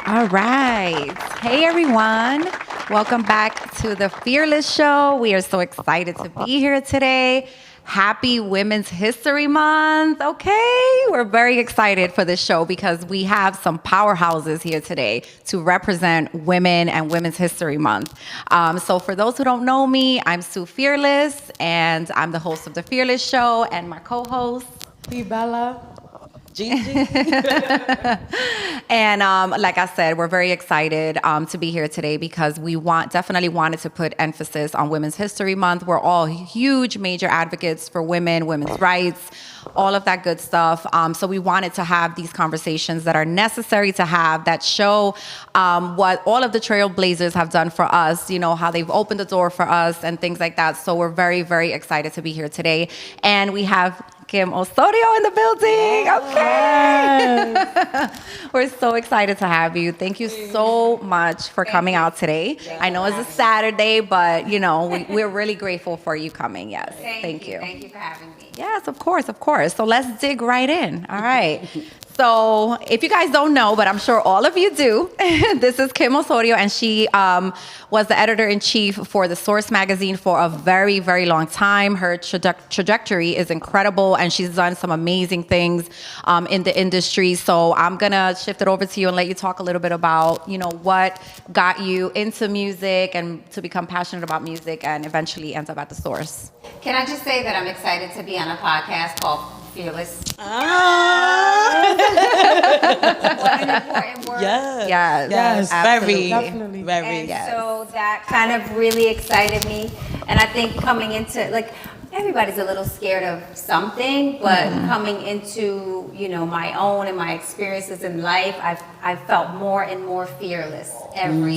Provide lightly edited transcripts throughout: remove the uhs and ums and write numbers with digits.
All right. Hey, everyone. Welcome back to the Fearless Show. We are so excited to be here today. Happy Women's History Month. Okay. We're very excited for this show because we have some powerhouses here today to represent women and Women's History Month. So, for those who don't know me, I'm Sue Fearless, and I'm the host of the Fearless Show, and my co host. Be Bella. Gigi. And like I said, we're very excited to be here today because we definitely wanted to put emphasis on Women's History Month. We're all huge, major advocates for women, women's rights, all of that good stuff. So we wanted to have these conversations that are necessary to have that show what all of the trailblazers have done for us, you know, how they've opened the door for us and things like that. So we're very, very excited to be here today. And we have Kim Osorio in the building. Okay. We're so excited to have you. Thank you so much for coming out today. I know it's a Saturday, but you know, we're really grateful for you coming. Yes. Thank you. Thank you for having me. Yes, of course, of course. So let's dig right in. All right. So if you guys don't know, but I'm sure all of you do, this is Kim Osorio, and she was the editor-in-chief for The Source magazine for a very, very long time. Her trajectory is incredible, and she's done some amazing things in the industry. So I'm going to shift it over to you and let you talk a little bit about, you know, what got you into music and to become passionate about music and eventually end up at The Source. Can I just say that I'm excited to be on a podcast called Fearless? What an important word. Yes. Yes, Very, Definitely. very. And Yes. so that kind of really excited me. And I think coming into, like, everybody's a little scared of something, but coming into, you know, my own and my experiences in life, I felt more and more fearless every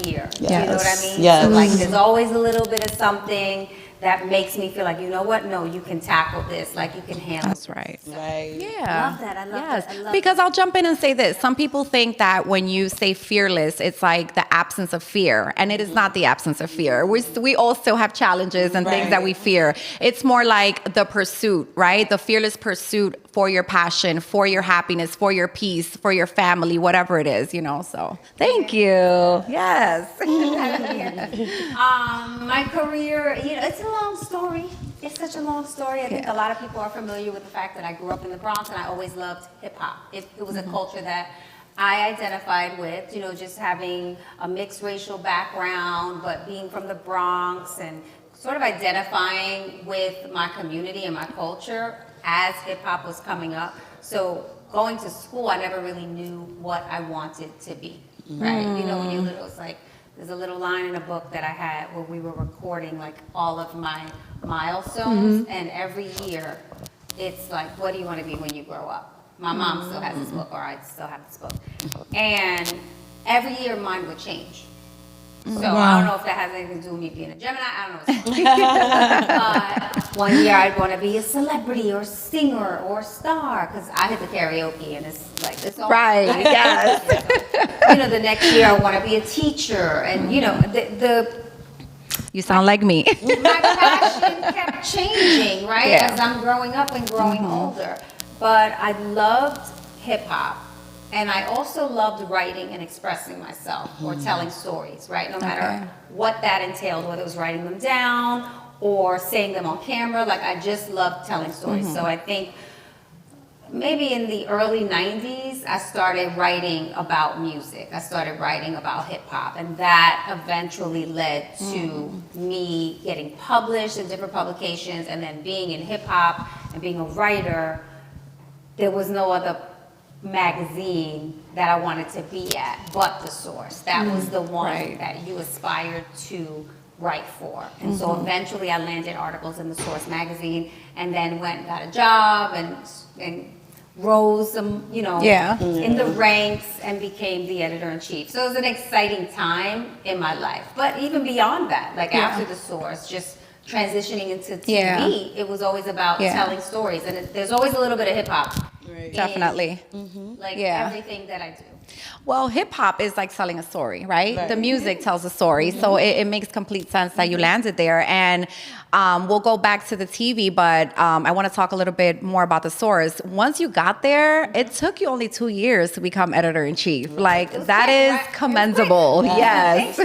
year. Yes. You know what I mean? Yes. So like there's always a little bit of something that makes me feel like, you know what? No, you can tackle this. Like you can handle That's right. Right. Yeah. I love that. I love Yes. that. I love Because that. I'll jump in and say this. Some people think that when you say fearless, it's like the absence of fear. And it is not the absence of fear. We all still have challenges and things that we fear. It's more like the pursuit, right? The fearless pursuit for your passion, for your happiness, for your peace, for your family, whatever it is, you know. So thank you. Yes. My career, you know, it's a long story. It's such a long story. I think a lot of people are familiar with the fact that I grew up in the Bronx and I always loved hip hop. It was a culture that I identified with, you know, just having a mixed racial background, but being from the Bronx and sort of identifying with my community and my culture as hip hop was coming up. So going to school, I never really knew what I wanted to be, right? You know, when you're little, it's like, there's a little line in a book that I had where we were recording like all of my milestones, and every year it's like, what do you want to be when you grow up? My mom still has this book, or I still have this book. And every year mine would change. So I don't know if that has anything to do with me being a Gemini. I don't know. One year I'd want to be a celebrity or singer or star because I did the karaoke and it's like this all Right, yes. You know, the next year I want to be a teacher, and you know, You sound like me. my passion kept changing, right, Yeah. as I'm growing up and growing older. But I loved hip hop, and I also loved writing and expressing myself or telling stories, right? No matter what that entailed, whether it was writing them down or saying them on camera, like I just loved telling stories. So I think maybe in the early 90s, I started writing about music. I started writing about hip hop, and that eventually led to me getting published in different publications, and then being in hip hop and being a writer. There was no other magazine that I wanted to be at but The Source. That was the one that you aspired to write for. And so eventually I landed articles in The Source magazine, and then went and got a job and rose you know, in the ranks and became the editor-in-chief. So it was an exciting time in my life. But even beyond that, like after The Source, just transitioning into TV, it was always about telling stories. And there's always a little bit of hip hop Definitely. like Yeah. everything that I do. Well, hip hop is like telling a story, right? The music tells a story. So it makes complete sense that you landed there. And we'll go back to the TV, but I want to talk a little bit more about the source. Once you got there, it took you only 2 years to become editor-in-chief. Like, that is commendable. Yes.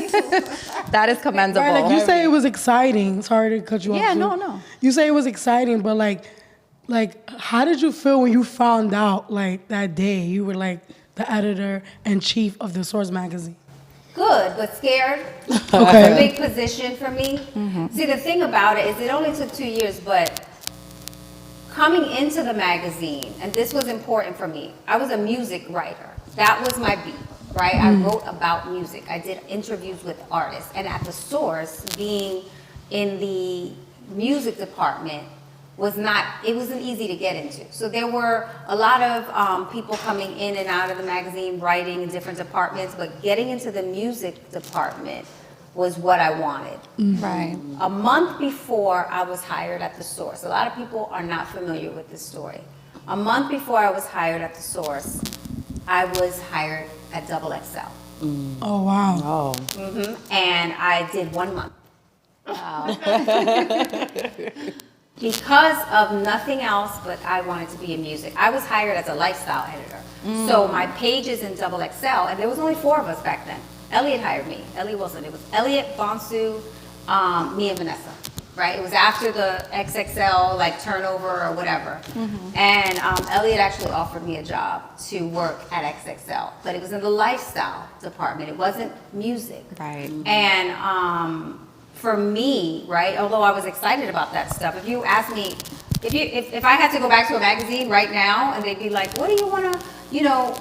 That is commendable. Right, like you say it was exciting. Sorry to cut you off. Yeah, too. no. You say it was exciting, but like how did you feel when you found out like that day you were like the editor-in-chief of the Source magazine? Good, but scared. Okay. It's a big position for me. See, the thing about it is it only took 2 years, but coming into the magazine, and this was important for me, I was a music writer. That was my beat, right? I wrote about music. I did interviews with artists. And at the Source, being in the music department, it wasn't easy to get into. So there were a lot of people coming in and out of the magazine, writing in different departments, but getting into the music department was what I wanted. Right. A month before I was hired at the Source, a lot of people are not familiar with this story. A month before I was hired at the Source, I was hired at Double XL. Oh wow. And I did 1 month. Because of nothing else, but I wanted to be in music. I was hired as a lifestyle editor. So my pages in Double XL, and there was only 4 of us back then. Elliot hired me. Elliot Wilson. It was Elliot, Bonsu, me, and Vanessa. Right? It was after the XXL like turnover or whatever. And Elliot actually offered me a job to work at XXL, but it was in the lifestyle department. It wasn't music. Right. And for me, right, although I was excited about that stuff, if you ask me, if I had to go back to a magazine right now and they'd be like, what do you want to,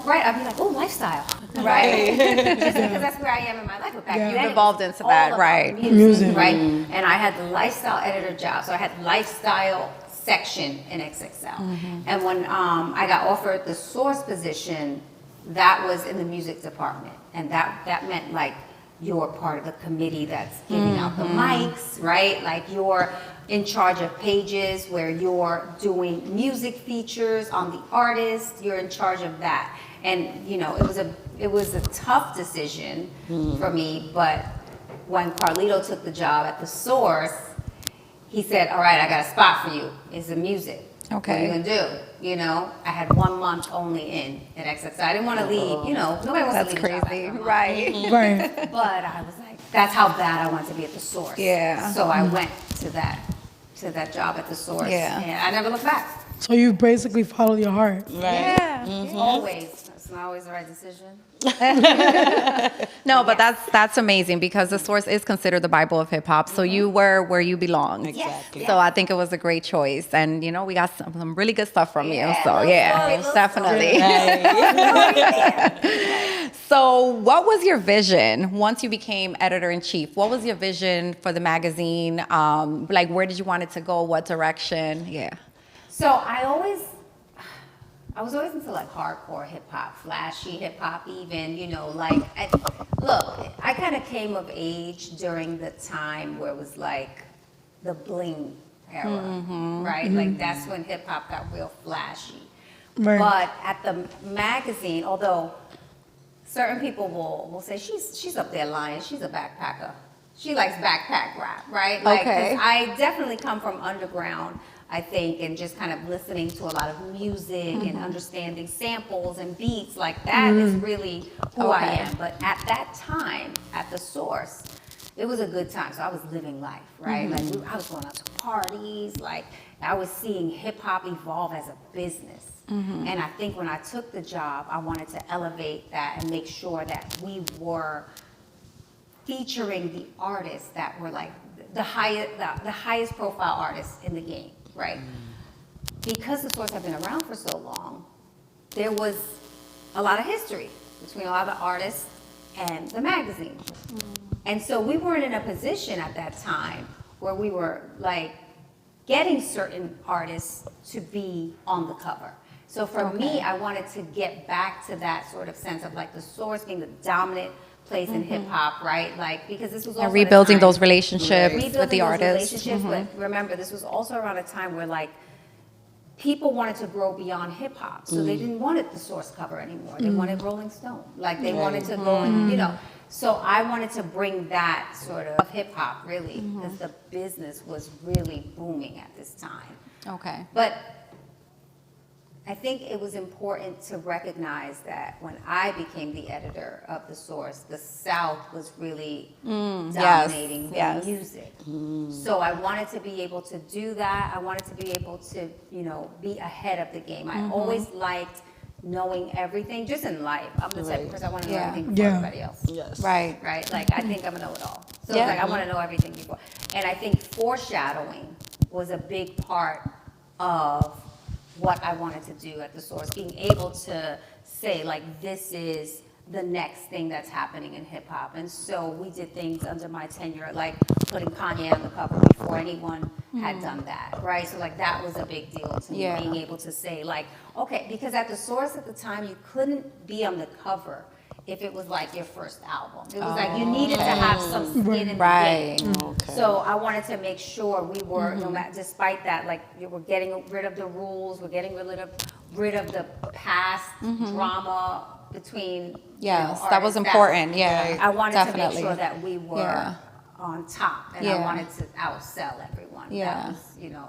write? I'd be like, oh, lifestyle, right? Just because that's where I am in my life. But back then, You've it evolved was into all that, about right. music, right? And I had the lifestyle editor job, so I had lifestyle section in XXL. And when I got offered the Source position, that was in the music department. And that meant like, you're part of the committee that's giving out the mics, right? Like you're in charge of pages where you're doing music features on the artist. You're in charge of that. And it was a tough decision for me, but when Carlito took the job at the Source, he said, all right, I got a spot for you. It's the music. Okay. What are you gonna do? I had 1 month only in at XXL. I didn't want to leave. Nobody wants to leave. That's a job crazy. after a month. Right. Right. But I was like, that's how bad I wanted to be at the Source. Yeah. So I went to that job at the Source. Yeah. And I never looked back. So you basically followed your heart. Yeah. Always. It's not always the right decision. No, but that's amazing because the Source is considered the Bible of hip hop. So you were where you belong. Exactly. So I think it was a great choice, and we got some really good stuff from you. So little yeah, story, definitely. So what was your vision once you became editor-in-chief? What was your vision for the magazine? Like, where did you want it to go? What direction? Yeah. So I was always into like hardcore hip hop, flashy hip hop, even, I kind of came of age during the time where it was like the bling era, right? Like that's when hip hop got real flashy. Right. But at the magazine, although certain people will say she's up there lying, she's a backpacker. She likes backpack rap, right? Like, 'cause Okay. I definitely come from underground, I think, and just kind of listening to a lot of music and understanding samples and beats, like that is really who I Okay. am. But at that time, at the Source, it was a good time. So I was living life, right? Like I was going out to parties, like I was seeing hip hop evolve as a business. And I think when I took the job, I wanted to elevate that and make sure that we were featuring the artists that were like the highest profile artists in the game, right? Because the Source had been around for so long, there was a lot of history between a lot of the artists and the magazine. And so we weren't in a position at that time where we were like getting certain artists to be on the cover. So for me, I wanted to get back to that sort of sense of like the Source being the dominant place in hip hop, right? Like, because this was also And rebuilding at a time- those relationships with rebuilding the those artists. relationships, but remember, this was also around a time where like people wanted to grow beyond hip hop, so they didn't want it the Source cover anymore. They wanted Rolling Stone, like they wanted to go and So I wanted to bring that sort of hip hop really, because the business was really booming at this time. Okay. But I think it was important to recognize that when I became the editor of The Source, the South was really dominating the music. So I wanted to be able to do that. I wanted to be able to, be ahead of the game. I always liked knowing everything, just in life. I'm the type of person I want to know everything before everybody else. Yes. Right. Right? Like, I think I'm a know-it-all. So it's like, I want to know everything before. And I think foreshadowing was a big part of what I wanted to do at The Source, being able to say, like, this is the next thing that's happening in hip hop. And so we did things under my tenure, like putting Kanye on the cover before anyone had done that, right? So like that was a big deal to me, being able to say, like, okay, because at The Source at the time, you couldn't be on the cover if it was like your first album. It was like you needed to have some skin in the game. So I wanted to make sure we were, no matter, despite that, like we're getting rid of the rules, we're getting rid of the past drama between. Yes, that was important. Yeah, I wanted definitely. to make sure that we were on top, and I wanted to outsell everyone. Yeah. That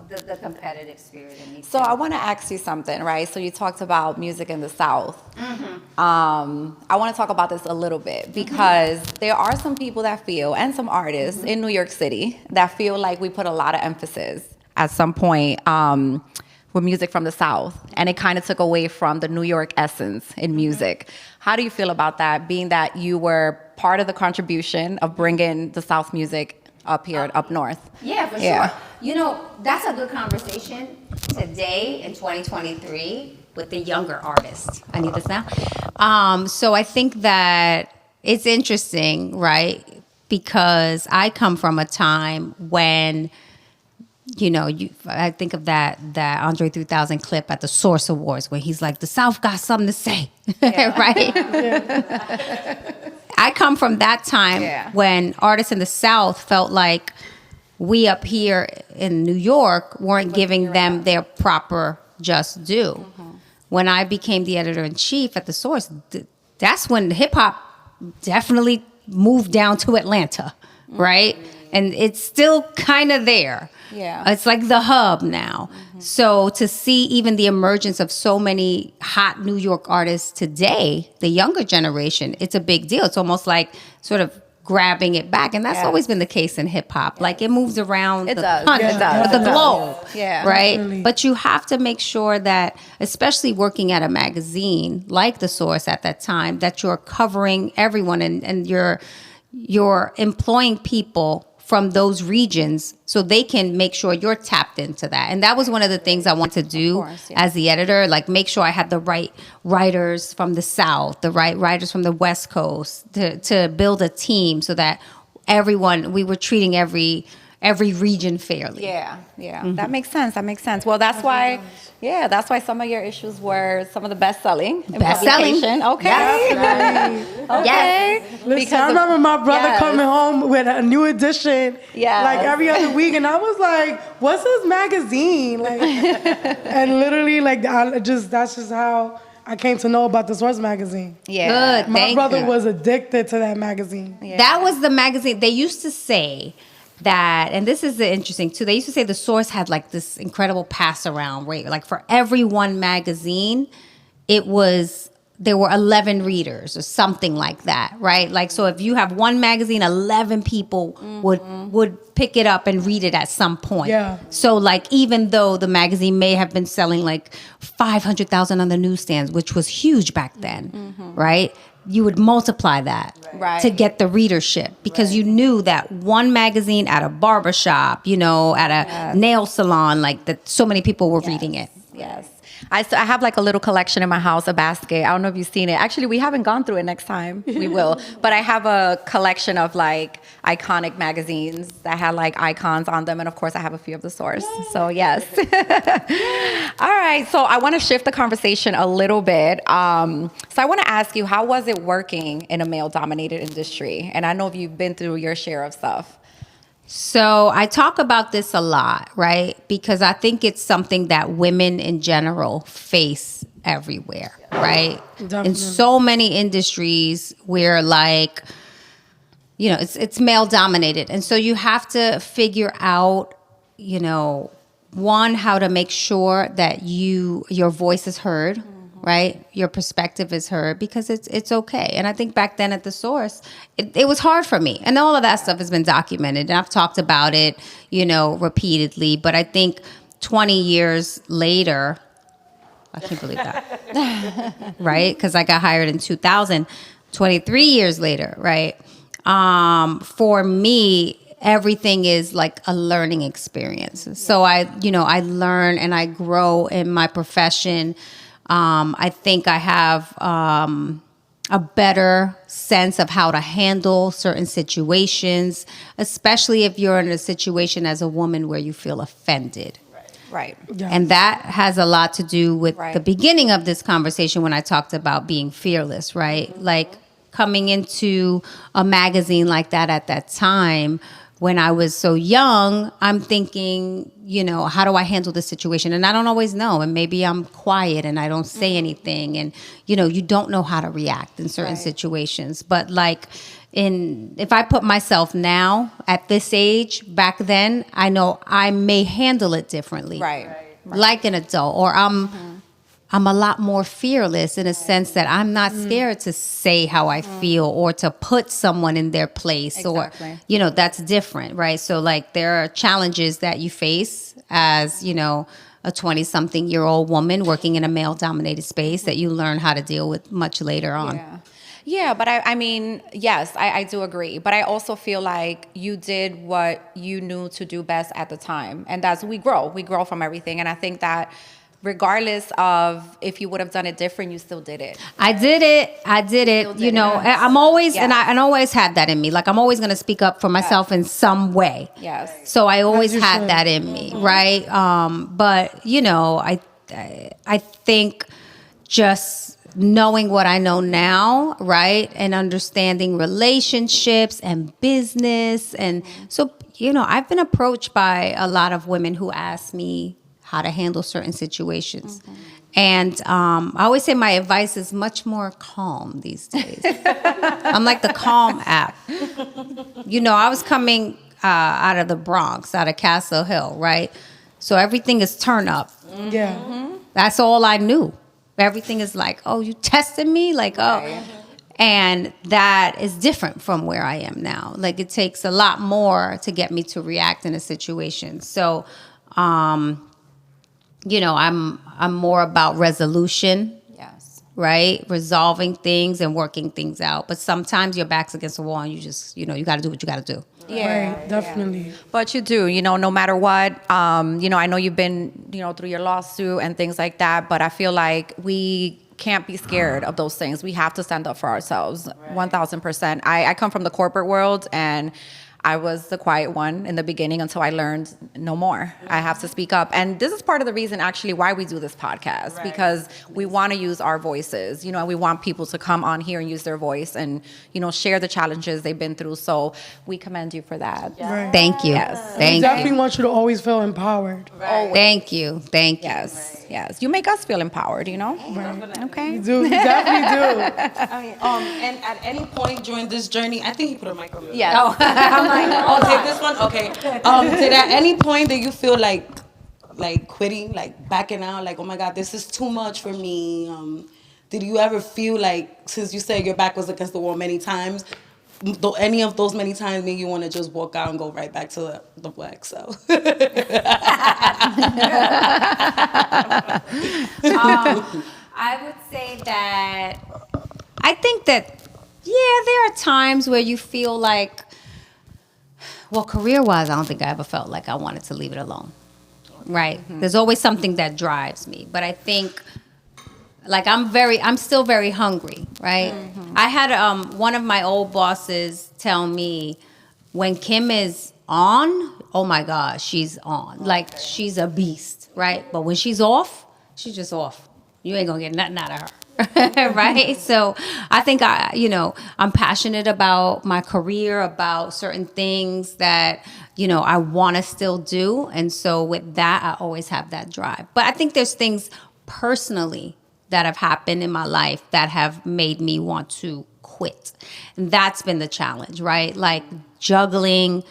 was, the competitive spirit in me. So I want to ask you something, right? So you talked about music in the South. I want to talk about this a little bit because there are some people that feel, and some artists in New York City that feel like we put a lot of emphasis at some point with music from the South, and it kind of took away from the New York essence in music. How do you feel about that, being that you were part of the contribution of bringing the South music up here, up north? Yeah, for sure. That's a good conversation today in 2023 with the younger artists. I need this now. So I think that it's interesting, right? Because I come from a time when, I think of that Andre 3000 clip at the Source Awards where he's like, the South got something to say, right? I come from that time when artists in the South felt like we up here in New York weren't giving them their proper just due. When I became the editor-in-chief at The Source, that's when hip-hop definitely moved down to Atlanta, right? And it's still kind of there. Yeah. It's like the hub now. So to see even the emergence of so many hot New York artists today, the younger generation, it's a big deal. It's almost like sort of grabbing it back. And that's always been the case in hip hop. Like it moves around the country, the globe, right? Definitely. But you have to make sure that, especially working at a magazine like The Source at that time, that you're covering everyone and you're employing people from those regions so they can make sure you're tapped into that. And that was one of the things I wanted to do as the editor, like make sure I had the right writers from the South, the right writers from the West Coast to build a team so that we were treating every region fairly. Yeah. That makes sense. Well, that's why some of your issues were some of the best-selling. Best-selling. Okay. Okay. Listen, I remember my brother coming home with a new edition, like every other week, and I was like, "What's this magazine?" Like, and literally, like, that's just how I came to know about the Source magazine. Yeah. Good. My brother was addicted to that magazine. Yeah. That was the magazine. They used to say that, and this is interesting too, they used to say The Source had like this incredible pass around rate. Like for every one magazine, there were 11 readers or something like that, right? Like, so if you have one magazine, 11 people would pick it up and read it at some point. Yeah. So like, even though the magazine may have been selling like 500,000 on the newsstands, which was huge back then, right? You would multiply that to get the readership because you knew that one magazine at a barbershop, at a nail salon, like that, so many people were reading it. Yes. I have like a little collection in my house, a basket. I don't know if you've seen it. Actually, we haven't gone through it. Next time we will. But I have a collection of like iconic magazines that had like icons on them. And of course, I have a few of The Source. Yay. So yes. All right. So I want to shift the conversation a little bit. So I want to ask you, how was it working in a male-dominated industry? And I know you've been through your share of stuff. So I talk about this a lot, right? Because I think it's something that women in general face everywhere, right? Definitely. In so many industries where like, you know, it's male dominated. And so you have to figure out, you know, one, how to make sure that your voice is heard, right? Your perspective is heard, because it's okay. And I think back then at the source, it was hard for me. And all of that stuff has been documented. And I've talked about it, you know, repeatedly. But I think 20 years later, I can't believe that, right? Because I got hired in 2000, 23 years later, right? For me, everything is like a learning experience. So I learn and I grow in my profession. I think I have a better sense of how to handle certain situations, especially if you're in a situation as a woman where you feel offended. Right. Yes. And that has a lot to do with Right. the beginning of this conversation when I talked about being fearless, right? Like coming into a magazine like that at that time when I was so young, I'm thinking, you know, how do I handle this situation? And I don't always know. And maybe I'm quiet and I don't say anything. And, you know, you don't know how to react in certain situations. But like if I put myself now at this age, back then, I know I may handle it differently. Right. Like an adult, or I'm a lot more fearless in a sense that I'm not scared to say how I feel or to put someone in their place. Exactly. Or, you know, that's different, right? So like there are challenges that you face as, you know, a 20-something-year-old woman working in a male-dominated space that you learn how to deal with much later on. Yeah. Yeah, but I mean, yes, I do agree. But I also feel like you did what you knew to do best at the time. And that's, we grow from everything. And I think that regardless of if you would have done it different, you still did it. I did it. You know, I'm always, and I always had that in me. Like I'm always going to speak up for myself in some way. Yes. So I always you had should. that in me, right? But you know, I think just knowing what I know now, right, and understanding relationships and business, and so you know, I've been approached by a lot of women who ask me how to handle certain situations. And I always say my advice is much more calm these days. I'm like the Calm app. You know, I was coming out of the Bronx, out of Castle Hill, right? So everything is turn up. Yeah. That's all I knew. Everything is like, oh, you tested me? Like, oh. And that is different from where I am now. Like it takes a lot more to get me to react in a situation. So, you know, I'm more about resolution, Yes. right? Resolving things and working things out. But sometimes your back's against the wall and you just, you know, you got to do what you got to do. Yeah. Right, definitely. But you do, you know, no matter what, you know, I know you've been, you know, through your lawsuit and things like that, but I feel like we can't be scared of those things. We have to stand up for ourselves, 1,000%. I come from the corporate world, and I was the quiet one in the beginning until I learned no more. I have to speak up. And this is part of the reason actually why we do this podcast, because we want to use our voices, you know, and we want people to come on here and use their voice and, you know, share the challenges they've been through. So we commend you for that. Right. Thank you. Yes. Thank Definitely you. want you to always feel empowered. Thank you. Thank you. Yes. Yes. You make us feel empowered, you know? Okay. You do. You definitely do. And at any point during this journey, I think he put a mic on me. Yes. Oh, take this one? Okay. Did at any point that you feel like quitting, like backing out, like, oh my God, this is too much for me? Did you ever feel like, since you said your back was against the wall many times, any of those many times made you want to just walk out and go right back to the black cell? I would say that I think that, yeah, there are times where you feel like, well, career-wise, I don't think I ever felt like I wanted to leave it alone, right? There's always something that drives me, but I think, like, I'm still very hungry, right? I had one of my old bosses tell me, when Kim is on, oh my God, she's on. Like, she's a beast, right? But when she's off, she's just off. You ain't gonna get nothing out of her, Right? So I think I'm passionate about my career, about certain things that, I want to still do. And so with that, I always have that drive. But I think there's things personally that have happened in my life that have made me want to quit. And that's been the challenge, right? Like juggling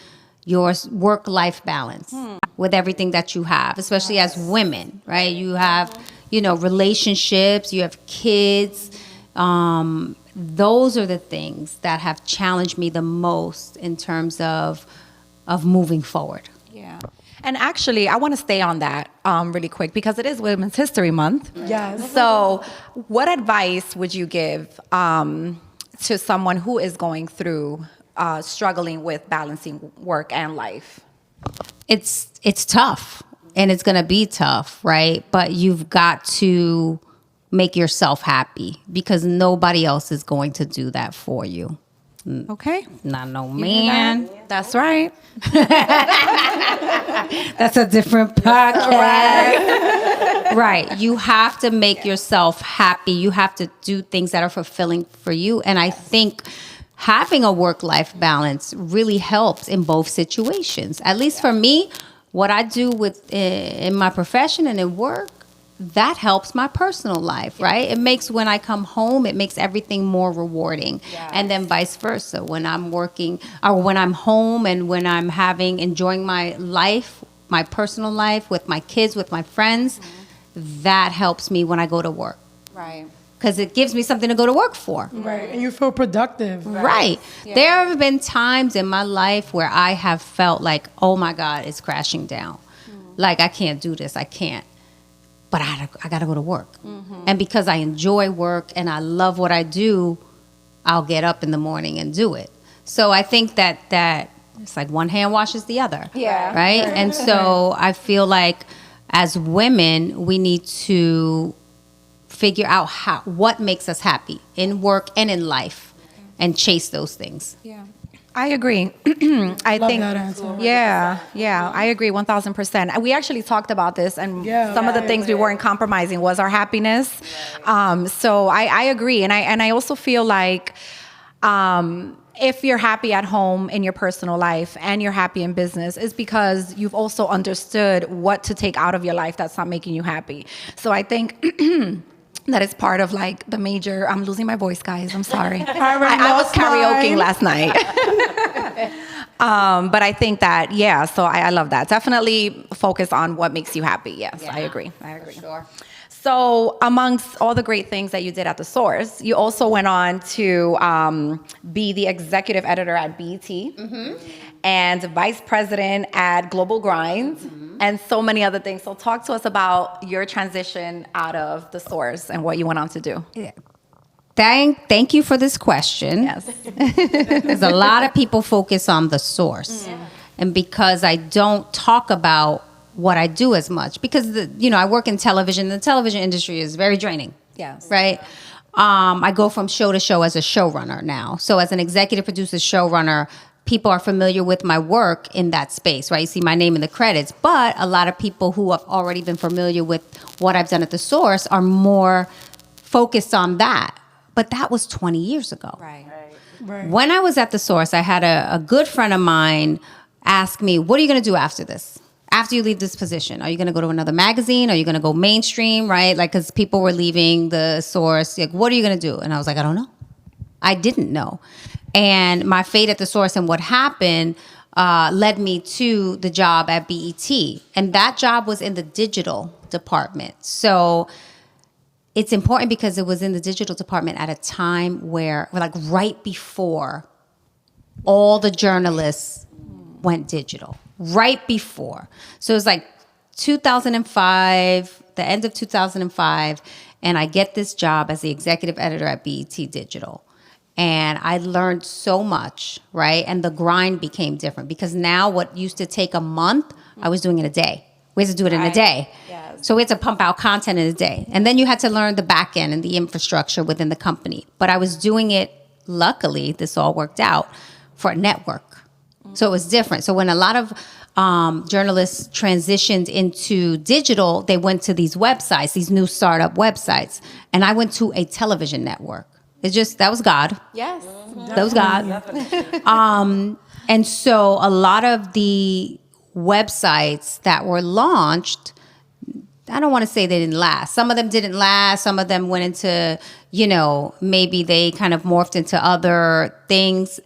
your work-life balance with everything that you have, especially as women, right? You have, relationships, you have kids. Those are the things that have challenged me the most in terms of moving forward. Yeah. And actually, I want to stay on that really quick because it is Women's History Month. Yes. So what advice would you give to someone who is going through struggling with balancing work and life? It's tough, and it's going to be tough, right? But you've got to make yourself happy because nobody else is going to do that for you. Okay. Not no man. That's right. That's a different podcast. Right. You have to make yourself happy. You have to do things that are fulfilling for you. And I think having a work-life balance really helps in both situations. At least for me, what I do in my profession and in work, that helps my personal life, right? It makes when I come home, it makes everything more rewarding. Yes. And then vice versa. When I'm working or when I'm home and when I'm enjoying my life, my personal life with my kids, with my friends, that helps me when I go to work. Right. Because it gives me something to go to work for. Right. And you feel productive. Right. Yeah. There have been times in my life where I have felt like, oh my God, it's crashing down. Like I can't do this. I can't. But I got to go to work. And because I enjoy work and I love what I do, I'll get up in the morning and do it. So I think that it's like one hand washes the other. Yeah. Right? And so I feel like as women, we need to figure out what makes us happy in work and in life and chase those things. Yeah. I agree. I Love think, that answer. yeah, I agree 1,000%. We actually talked about this, and some of the things we weren't compromising was our happiness. So I agree, and I also feel like if you're happy at home in your personal life and you're happy in business, is because you've also understood what to take out of your life that's not making you happy. So I think. That is part of like the major. I'm losing my voice, guys. I'm sorry. I was karaokeing last night. But I think that, so I love that. Definitely focus on what makes you happy. Yes, yeah. I agree. Sure. So amongst all the great things that you did at The Source, you also went on to be the executive editor at BET and vice president at Global Grind and so many other things. So talk to us about your transition out of The Source and what you went on to do. Yeah. Thank you for this question. Yes. Because a lot of people focus on The Source. And because I don't talk about what I do as much, because I work in television. The television industry is very draining. Yes. Right? I go from show to show as a showrunner now. So as an executive producer, showrunner, people are familiar with my work in that space, right? You see my name in the credits. But a lot of people who have already been familiar with what I've done at The Source are more focused on that. But that was 20 years ago. Right. When I was at The Source, I had a good friend of mine ask me, what are you going to do after this? After you leave this position, are you going to go to another magazine? Are you going to go mainstream, right? Like, because people were leaving The Source. Like, what are you going to do? And I was like, I don't know. I didn't know. And my fate at The Source and what happened led me to the job at BET. And that job was in the digital department. So it's important because it was in the digital department at a time where, like, right before all the journalists went digital. Right before. So it was like 2005, the end of 2005, and I get this job as the executive editor at BET Digital. And I learned so much, right? And the grind became different because now what used to take a month, I was doing in a day. We had to do it in a day. Yes. So we had to pump out content in a day. And then you had to learn the back end and the infrastructure within the company. But I was doing it, luckily, this all worked out, for a network. So it was different. So when a lot of journalists transitioned into digital, they went to these websites, these new startup websites. And I went to a television network. That was God. Yes. That was God. And so a lot of the websites that were launched, I don't want to say they didn't last. Some of them didn't last. Some of them went into, maybe they kind of morphed into other things.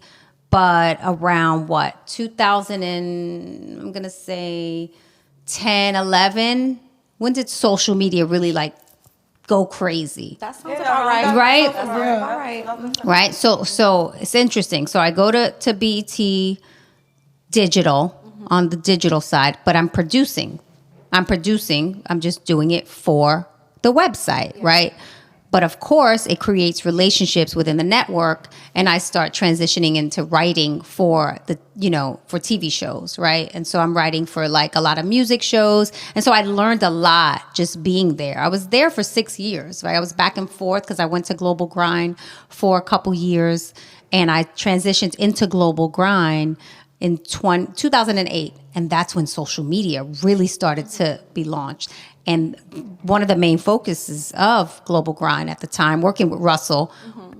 But around 2000 and I'm going to say 10, 11, when did social media really go crazy? That sounds about right. Right? That sounds about right. Right. So it's interesting. So I go to BET Digital on the digital side, but I'm producing. I'm just doing it for the website, right? But of course, it creates relationships within the network, and I start transitioning into writing for for TV shows, right? And so I'm writing for a lot of music shows, and so I learned a lot just being there. I was there for 6 years, right? I was back and forth because I went to Global Grind for a couple years, and I transitioned into Global Grind in 2008, and that's when social media really started to be launched. And one of the main focuses of Global Grind at the time, working with Russell,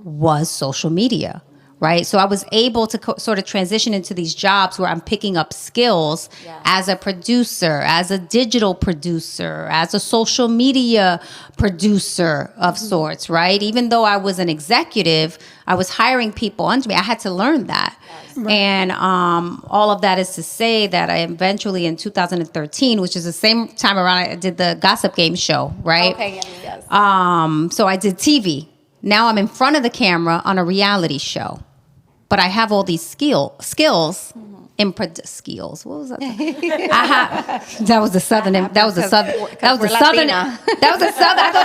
was social media, right? So I was able to sort of transition into these jobs where I'm picking up skills as a producer, as a digital producer, as a social media producer of sorts, right? Even though I was an executive, I was hiring people under me. I had to learn that. Right. And all of that is to say that I eventually in 2013, which is the same time around, I did the Gossip Game show, right? Okay, yes. So I did TV. Now I'm in front of the camera on a reality show, but I have all these skills. Skills. What was that? That was the southern. I thought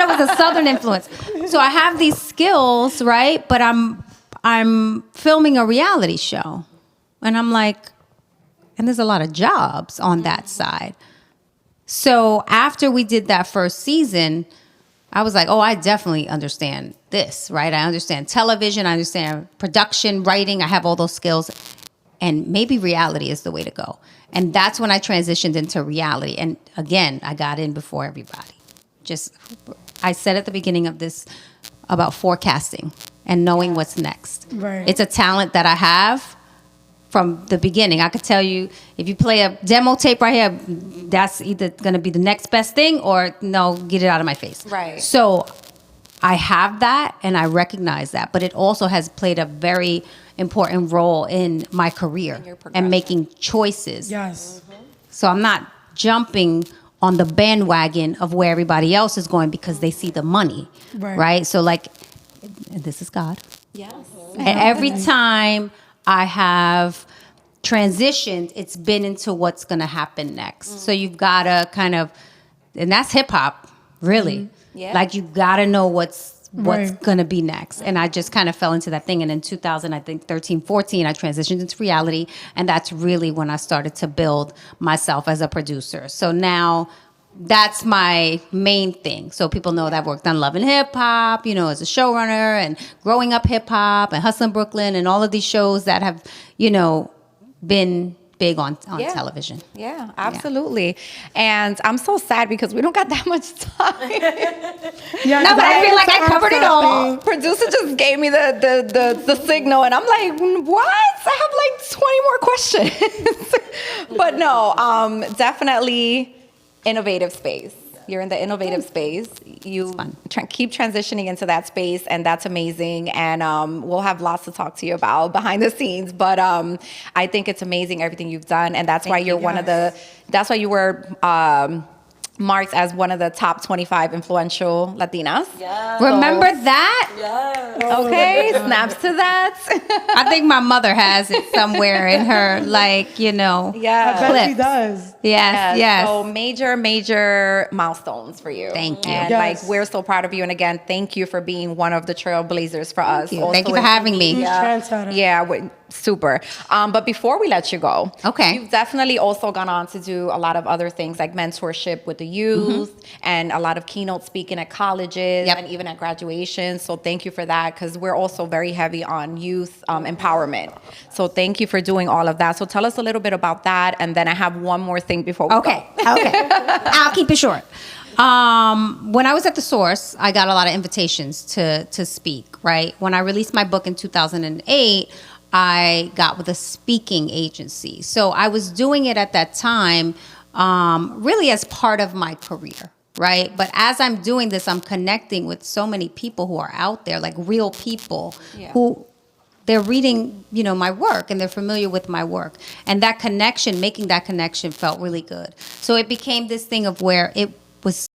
it was a southern influence. So I have these skills, right? But I'm filming a reality show, and I'm like, and there's a lot of jobs on that side. So after we did that first season, I was like, oh, I definitely understand this, right? I understand television, I understand production, writing, I have all those skills, and maybe reality is the way to go. And that's when I transitioned into reality. And again, I got in before everybody. I said at the beginning of this about forecasting and knowing what's next. Right. It's a talent that I have from the beginning. I could tell you, if you play a demo tape right here, that's either going to be the next best thing or no, get it out of my face. Right. So I have that and I recognize that, but it also has played a very important role in my career and making choices. Yes. So I'm not jumping on the bandwagon of where everybody else is going because they see the money, right? So this is God. Yes. And every time I have transitioned, it's been into what's going to happen next. So you've got to kind of, and that's hip hop, really. Yeah. You got to know what's going to be next. And I just kind of fell into that thing. And in 2013, 14, I transitioned into reality. And that's really when I started to build myself as a producer. So now that's my main thing. So people know that I've worked on Love and Hip Hop, as a showrunner, and Growing Up Hip Hop and Hustlin' Brooklyn and all of these shows that have, been big on television. Yeah, absolutely. Yeah. And I'm so sad because we don't got that much time. No, but I feel like I covered it all. Producer just gave me the signal, and I'm like, what? I have 20 more questions. But no, definitely innovative space. You're in the innovative space. You keep transitioning into that space, and that's amazing. And we'll have lots to talk to you about behind the scenes. But I think it's amazing everything you've done, and that's why you're one of the. That's why you were marked as one of the top 25 influential Latinas. Yeah. Remember that? Yeah. Okay, snaps to that. I think my mother has it somewhere in her, Yeah, I bet she does. Yes. So major milestones for you. Thank you. And we're so proud of you. And again, thank you for being one of the trailblazers for us. Thank you for having me. Yeah. Super. But before we let you go, okay, you've definitely also gone on to do a lot of other things like mentorship with the youth and a lot of keynote speaking at colleges and even at graduation. So thank you for that, because we're also very heavy on youth empowerment. So thank you for doing all of that. So tell us a little bit about that. And then I have one more thing before we go. Okay. I'll keep it short. When I was at The Source, I got a lot of invitations to speak, right? When I released my book in 2008, I got with a speaking agency. So I was doing it at that time really as part of my career, right? But as I'm doing this, I'm connecting with so many people who are out there, like real people who they're reading, my work, and they're familiar with my work. And that connection, making that connection felt really good. So it became this thing of where it was